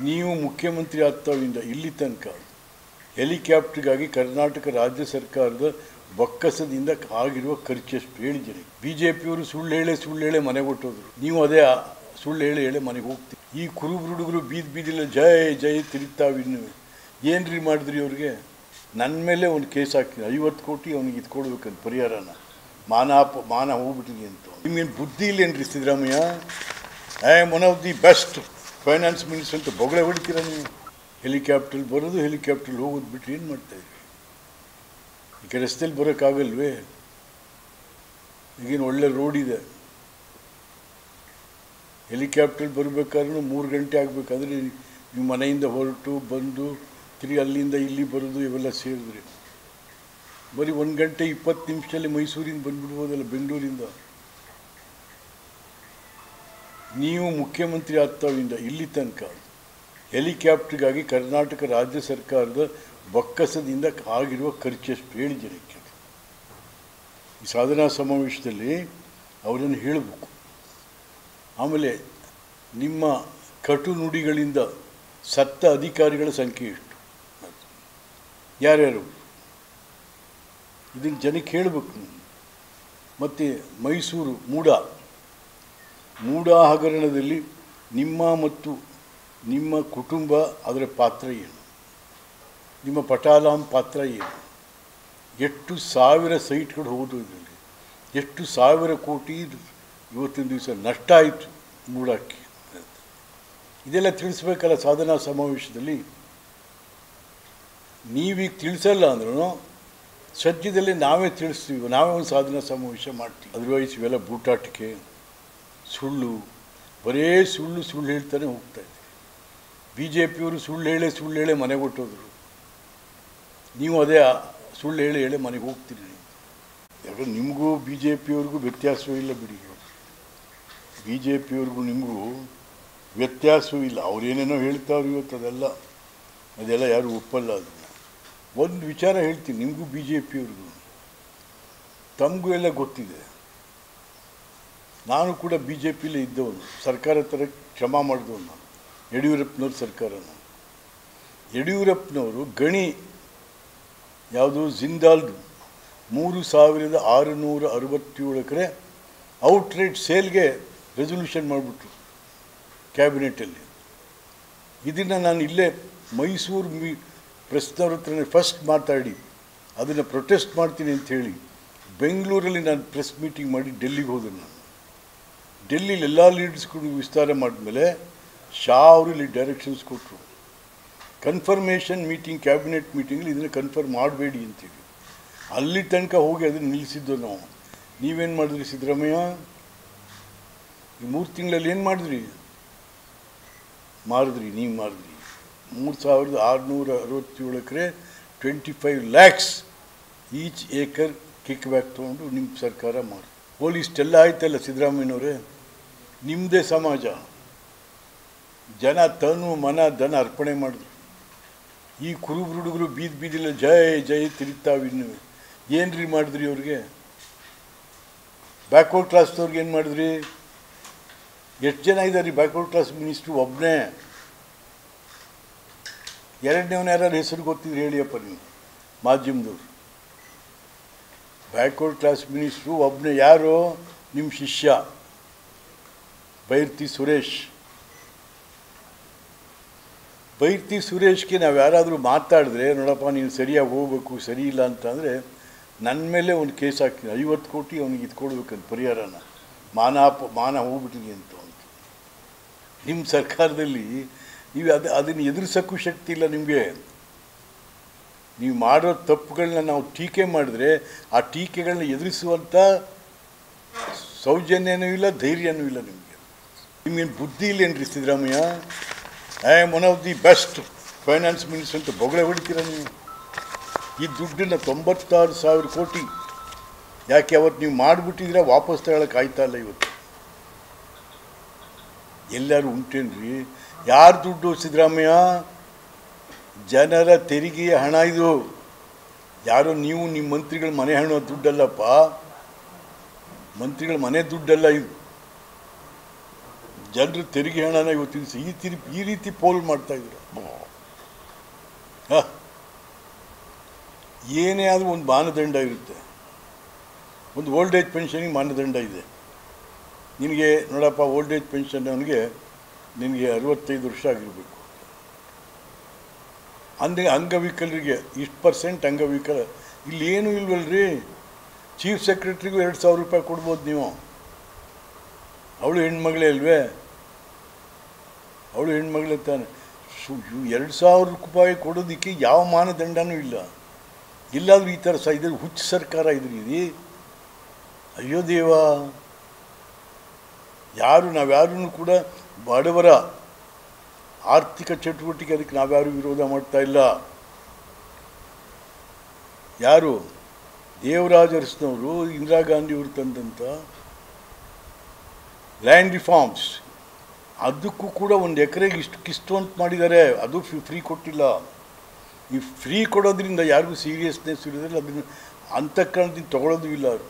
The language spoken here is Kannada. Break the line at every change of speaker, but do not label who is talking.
ನೀವು ಮುಖ್ಯಮಂತ್ರಿ ಆಗ್ತಾವಿಂದ ಇಲ್ಲಿ ತನಕ ಹೆಲಿಕಾಪ್ಟರ್ಗಾಗಿ ಕರ್ನಾಟಕ ರಾಜ್ಯ ಸರ್ಕಾರದ ಬೊಕ್ಕಸದಿಂದ ಆಗಿರುವ ಖರ್ಚೆಷ್ಟು ಹೇಳಿ ಜನ. ಬಿಜೆಪಿಯವರು ಸುಳ್ಳು ಹೇಳಿ ಮನೆಗೆ ಹೊಟ್ಟೋದ್ರು. ನೀವು ಅದೇ ಸುಳ್ಳು ಹೇಳಿ ಮನೆಗೆ ಹೋಗ್ತೀವಿ. ಈ ಕುರುಬರು ಹುಡುಗರು ಬೀದಿಲ್ಲ ಜೈ ಜೈ ತಿರುಗ್ತಾವಿನ್ನು. ಏನ್ರಿ ಮಾಡಿದ್ರಿ ಅವ್ರಿಗೆ? ನನ್ನ ಮೇಲೆ ಒಂದು ಕೇಸ್ ಹಾಕ್ತೀನಿ, 50 ಕೋಟಿ ಅವ್ನಿಗೆ ಇದು ಕೊಡ್ಬೇಕಂತ ಪರಿಹಾರನ. ಮಾನ ಹೋಗ್ಬಿಟ್ಟಿದೆ ಅಂತ. ನಿಮ್ಗೇನು ಬುದ್ಧಿ ಇಲ್ಲೇನ್ರಿ Siddaramaiah? I am one of the best finance minister ಅಂತ ಬೊಗಳೆ ಹೊಡಿತೀರ ನೀವು. ಹೆಲಿಕಾಪ್ಟರ್ ಬರೋದು ಹೆಲಿಕಾಪ್ಟರ್ ಹೋಗೋದು ಬಿಟ್ಟರೆ ಏನು ಮಾಡ್ತಾಯಿದ್ರಿ? ಈಗ ರಸ್ತೆಯಲ್ಲಿ ಬರೋಕ್ಕಾಗಲ್ವೇ? ಈಗೇನು ಒಳ್ಳೆ ರೋಡ್ ಇದೆ. ಹೆಲಿಕಾಪ್ಟರ್ ಬರಬೇಕಾದ್ರೂ 3 ಗಂಟೆ ಆಗಬೇಕಾದ್ರೆ ನೀವು ಮನೆಯಿಂದ ಹೊರಟು ಬಂದು ತಿರುಗಿ ಅಲ್ಲಿಂದ ಇಲ್ಲಿ ಬರೋದು ಇವೆಲ್ಲ ಸೇರಿದ್ರಿ ಬರೀ 1 ಗಂಟೆ 20 ನಿಮಿಷದಲ್ಲಿ ಮೈಸೂರಿಂದ ಬಂದುಬಿಡ್ಬೋದಲ್ಲ, ಬೆಂಗಳೂರಿಂದ. ನೀವು ಮುಖ್ಯಮಂತ್ರಿ ಆಗ್ತಾವಿಂದ ಇಲ್ಲಿ ತನಕ ಹೆಲಿಕಾಪ್ಟರ್ಗಾಗಿ ಕರ್ನಾಟಕ ರಾಜ್ಯ ಸರ್ಕಾರದ ಬೊಕ್ಕಸದಿಂದ ಆಗಿರುವ ಖರ್ಚೆಷ್ಟು ಹೇಳಿ ಜನಕ್ಕೆ. ಈ ಸಾಧನಾ ಸಮಾವೇಶದಲ್ಲಿ ಅವರನ್ನು ಹೇಳಬೇಕು. ಆಮೇಲೆ ನಿಮ್ಮ ಕಟು ನುಡಿಗಳಿಂದ ಸತ್ತ ಅಧಿಕಾರಿಗಳ ಸಂಖ್ಯೆ ಎಷ್ಟು, ಯಾರ್ಯಾರು, ಇದನ್ನು ಜನಕ್ಕೆ ಹೇಳಬೇಕು. ಮತ್ತು ಮೈಸೂರು ಮೂಡ ಹಗರಣದಲ್ಲಿ ನಿಮ್ಮ ಮತ್ತು ನಿಮ್ಮ ಕುಟುಂಬ ಅದರ ಪಾತ್ರ ಏನು, ನಿಮ್ಮ ಪಟಾಲಾಂ ಪಾತ್ರ ಏನು, ಎಷ್ಟು ಸಾವಿರ ಸೈಟ್ಗಳು ಹೋದು, ಇದರಲ್ಲಿ ಎಷ್ಟು ಸಾವಿರ ಕೋಟಿ ಇವತ್ತಿನ ದಿವಸ ನಷ್ಟ ಆಯಿತು ಮೂಡಕ್ಕೆ. ಇದೆಲ್ಲ ತಿಳಿಸ್ಬೇಕಲ್ಲ ಸಾಧನಾ ಸಮಾವೇಶದಲ್ಲಿ. ನೀವೀಗ ತಿಳಿಸಲ್ಲ ಅಂದ್ರೂ ಸದ್ಯದಲ್ಲೇ ನಾವೇ ತಿಳಿಸ್ತೀವಿ, ನಾವೇ ಒಂದು ಸಾಧನಾ ಸಮಾವೇಶ ಮಾಡ್ತೀವಿ. ಅದರ್ವೈಸ್ ಇವೆಲ್ಲ ಬೂಟಾಟಿಕೆ, ಸುಳ್ಳು, ಬರೇ ಸುಳ್ಳು ಹೇಳ್ತಾನೆ ಹೋಗ್ತಾಯಿದೆ. ಬಿಜೆಪಿಯವರು ಸುಳ್ಳು ಹೇಳಿ ಮನೆಗೆ ಹೊಟ್ಟೋದ್ರು. ನೀವು ಅದೇ ಸುಳ್ಳು ಹೇಳಿ ಮನೆಗೆ ಹೋಗ್ತೀರಿ. ಯಾಕಂದ್ರೆ ನಿಮಗೂ ಬಿಜೆಪಿಯವ್ರಿಗೂ ವ್ಯತ್ಯಾಸವೂ ಇಲ್ಲ ಬಿಡಿ. ಬಿಜೆಪಿಯವ್ರಿಗೂ ನಿಮಗೂ ವ್ಯತ್ಯಾಸವೂ ಇಲ್ಲ. ಅವರೇನೇನೋ ಹೇಳ್ತಾವ್ರು ಇವತ್ತು, ಅದೆಲ್ಲ ಯಾರು ಒಪ್ಪಲ್ಲ. ಅದನ್ನು ಒಂದು ವಿಚಾರ ಹೇಳ್ತೀನಿ, ನಿಮಗೂ ಬಿಜೆಪಿಯವ್ರಿಗೂ ತಮಗೂ ಎಲ್ಲ ಗೊತ್ತಿದೆ. ನಾನು ಕೂಡ ಬಿಜೆಪಿಲೇ ಇದ್ದವನು, ಸರ್ಕಾರ ಥರ ಕ್ಷಮಾ ಮಾಡಿದವನು. ಯಡಿಯೂರಪ್ಪನವ್ರ ಸರ್ಕಾರನ, ಯಡಿಯೂರಪ್ಪನವರು ಗಣಿ ಯಾವುದು ಜಿಂದಾಲ್ದು 3667 ಎಕರೆ ಔಟ್ರೇಟ್ ಸೇಲ್ಗೆ ರೆಸೊಲ್ಯೂಷನ್ ಮಾಡಿಬಿಟ್ರು ಕ್ಯಾಬಿನೆಟಲ್ಲಿ. ಇದನ್ನು ನಾನು ಇಲ್ಲೇ ಮೈಸೂರು ಪ್ರೆಸ್ನವ್ರ ಹತ್ರನೇ ಫಸ್ಟ್ ಮಾತಾಡಿ ಅದನ್ನು ಪ್ರೊಟೆಸ್ಟ್ ಮಾಡ್ತೀನಿ ಅಂಥೇಳಿ ಬೆಂಗಳೂರಲ್ಲಿ ನಾನು ಪ್ರೆಸ್ ಮೀಟಿಂಗ್ ಮಾಡಿ ಡೆಲ್ಲಿಗೆ ಹೋದೆ. ನಾನು ಡೆಲ್ಲಿಲಿ ಎಲ್ಲ ಲೀಡರ್ಸ್ಗಳು ವಿಸ್ತಾರ ಮಾಡಿದ್ಮೇಲೆ ಶಾ ಅವರು ಇಲ್ಲಿ ಡೈರೆಕ್ಷನ್ಸ್ ಕೊಟ್ಟರು. ಕನ್ಫರ್ಮೇಷನ್ ಮೀಟಿಂಗ್, ಕ್ಯಾಬಿನೆಟ್ ಮೀಟಿಂಗಲ್ಲಿ ಇದನ್ನು ಕನ್ಫರ್ಮ್ ಮಾಡಬೇಡಿ ಅಂತೇಳಿ. ಅಲ್ಲಿ ತನಕ ಹೋಗಿ ಅದನ್ನು ನಿಲ್ಲಿಸಿದ್ದು ನಾವು. ನೀವೇನು ಮಾಡಿದ್ರಿ ಸಿದ್ದರಾಮಯ್ಯ? ಈ 3 ತಿಂಗಳಲ್ಲಿ ಏನು ಮಾಡಿದ್ರಿ? ನೀವು ಮಾರಿದ್ರಿ 3667 ಎಕರೆ 25 lakhs each acre kick back ತೊಗೊಂಡು ನಿಮ್ಮ ಸರ್ಕಾರ ಮಾಡಿ. ಇಷ್ಟೆಲ್ಲ ಆಯ್ತಲ್ಲ ಸಿದ್ದರಾಮಯ್ಯನವರೇ, ನಿಮ್ಮದೇ ಸಮಾಜ, ಜನ ತನು ಮನ ಧನ ಅರ್ಪಣೆ ಮಾಡಿದ್ರು. ಈ ಕುರುಬರು ಹುಡುಗರು ಬೀದಿಲ್ಲ ಜೈ ಜೈ ತಿರುಗ್ತಾವಿನ್ನು. ಏನ್ರಿ ಮಾಡಿದ್ರಿ ಅವ್ರಿಗೆ? ಬ್ಯಾಕ್ವರ್ಡ್ ಕ್ಲಾಸ್ದವ್ರಿಗೆ ಏನು ಮಾಡಿದ್ರಿ? ಎಷ್ಟು ಜನ ಇದ್ದಾರೆ ಬ್ಯಾಕ್ವರ್ಡ್ ಕ್ಲಾಸ್ ಮಿನಿಸ್ಟ್ರು? ಒಬ್ಬನೇ. ಎರಡನೇವನ ಯಾರು ಹೆಸರು ಗೊತ್ತಿದ್ರು ಹೇಳಿಯಪ್ಪ ನೀವು ಮಾಧ್ಯಮದವ್ರು. ಬ್ಯಾಕ್ವರ್ಡ್ ಕ್ಲಾಸ್ ಮಿನಿಸ್ಟ್ರು ಒಬ್ಬನೇ. ಯಾರು? ನಿಮ್ಮ ಶಿಷ್ಯ ಬೈರ್ತಿ ಸುರೇಶ್. ಬೈರ್ತಿ ಸುರೇಶ್ಗೆ ನಾವು ಯಾರಾದರೂ ಮಾತಾಡಿದ್ರೆ, ನೋಡಪ್ಪ ನೀನು ಸರಿಯಾಗಿ ಹೋಗ್ಬೇಕು, ಸರಿ ಇಲ್ಲ ಅಂತಂದರೆ ನನ್ನ ಮೇಲೆ ಒಂದು ಕೇಸ್ ಹಾಕ್ತೀನಿ, 50 ಕೋಟಿ ಅವನಿಗೆ ಇದು ಕೊಡ್ಬೇಕಂತ ಪರಿಹಾರನ. ಮಾನ ಹೋಗ್ಬಿಟ್ಟಿದೆ ಅಂತ. ನಿಮ್ಮ ಸರ್ಕಾರದಲ್ಲಿ ನೀವು ಅದನ್ನು ಎದುರಿಸೋಕ್ಕೂ ಶಕ್ತಿ ಇಲ್ಲ ನಿಮಗೆ. ನೀವು ಮಾಡೋ ತಪ್ಪುಗಳನ್ನ ನಾವು ಟೀಕೆ ಮಾಡಿದ್ರೆ ಆ ಟೀಕೆಗಳನ್ನ ಎದುರಿಸುವಂಥ ಸೌಜನ್ಯನೂ ಇಲ್ಲ, ಧೈರ್ಯನೂ ಇಲ್ಲ ನಿಮಗೆ. ನಿಮಗೇನು ಬುದ್ಧಿ ಇಲ್ಲೇನ್ರಿ Siddaramaiah? I am one of the best finance minister ಅಂತ ಬೊಗಳೆ ಹೊಡಿತೀರ ನೀವು. ಈ ದುಡ್ಡನ್ನು 96,000 ಕೋಟಿ ಯಾಕೆ ಅವತ್ತು ನೀವು ಮಾಡಿಬಿಟ್ಟಿದ್ರೆ ವಾಪಸ್ ತಗೊಳ್ಳೋಕೆ ಆಯ್ತಾ ಇಲ್ಲ? ಇವತ್ತು ಎಲ್ಲರೂ ಉಂಟೇನ್ರಿ? ಯಾರು ದುಡ್ಡು ಸಿದ್ದರಾಮಯ್ಯ? ಜನರ ತೆರಿಗೆಯ ಹಣ ಇದು. ಯಾರೋ ನೀವು ನಿಮ್ಮ ಮಂತ್ರಿಗಳ ಮನೆ ಹಣ ದುಡ್ಡಲ್ಲಪ್ಪ, ಮಂತ್ರಿಗಳ ಮನೆ ದುಡ್ಡಲ್ಲ ಇದು. ಜನರು ತೆರಿಗೆ ಹಣನ ಇವತ್ತು ಈ ರೀತಿ ಪೋಲ್ ಮಾಡ್ತಾ ಇದ್ರು. ಏನೇ ಆದರೂ ಒಂದು ಮಾನದಂಡ ಇರುತ್ತೆ. ಒಂದು ಓಲ್ಡ್ ಏಜ್ ಪೆನ್ಷನಿಗೆ ಮಾನದಂಡ ಇದೆ. ನಿನಗೆ ನೋಡಪ್ಪ, ಓಲ್ಡ್ ಏಜ್ ಪೆನ್ಷನ್ ಅವನಿಗೆ ನಿನಗೆ 65 ವರ್ಷ ಆಗಿರಬೇಕು. ಅಂದರೆ ಅಂಗವಿಕಲರಿಗೆ ಇಷ್ಟು % ಅಂಗವಿಕಲ. ಇಲ್ಲಿ ಏನೂ ಇಲ್ವಲ್ರಿ. ಚೀಫ್ ಸೆಕ್ರೆಟ್ರಿಗೂ 2000 ರೂಪಾಯಿ ಕೊಡ್ಬೋದು ನೀವು. ಅವಳು ಹೆಣ್ಮಗಳೇ ಅಲ್ವೇ? ಅವಳು ಹೆಣ್ಮಗಳೇ ತಾನೆ. 2000 ರೂಪಾಯಿ ಕೊಡೋದಕ್ಕೆ ಯಾವ ಮಾನದಂಡನೂ ಇಲ್ಲ. ಇಲ್ಲಾದರೂ ಈ ಥರ ಇದ್ರ ಹುಚ್ಚು ಸರ್ಕಾರ ಇದ್ರಿ. ಅಯ್ಯೋ ದೇವ, ನಾವ್ಯಾರೂ ಕೂಡ ಬಡವರ ಆರ್ಥಿಕ ಚಟುವಟಿಕೆ ಅದಕ್ಕೆ ನಾವ್ಯಾರು ವಿರೋಧ ಮಾಡ್ತಾ ಇಲ್ಲ. ಯಾರು ದೇವರಾಜ ಅರಸನವರು, ಇಂದಿರಾ ಗಾಂಧಿಯವರು ತಂದಂಥ ಲ್ಯಾಂಡ್ ರಿಫಾರ್ಮ್ಸ್, ಅದಕ್ಕೂ ಕೂಡ 1 ಎಕರೆಗೆ ಇಷ್ಟು ಅಂತ ಮಾಡಿದ್ದಾರೆ. ಅದು ಫ್ರೀ ಕೊಟ್ಟಿಲ್ಲ. ಈ ಫ್ರೀ ಕೊಡೋದ್ರಿಂದ ಯಾರಿಗೂ ಸೀರಿಯಸ್ನೆಸ್ ಇರೋದಿಲ್ಲ. ಅದನ್ನು ಅಂತಃಕರಣದಿಂದ ತೊಗೊಳ್ಳೋದು ಇಲ್ಲ ಅವರು.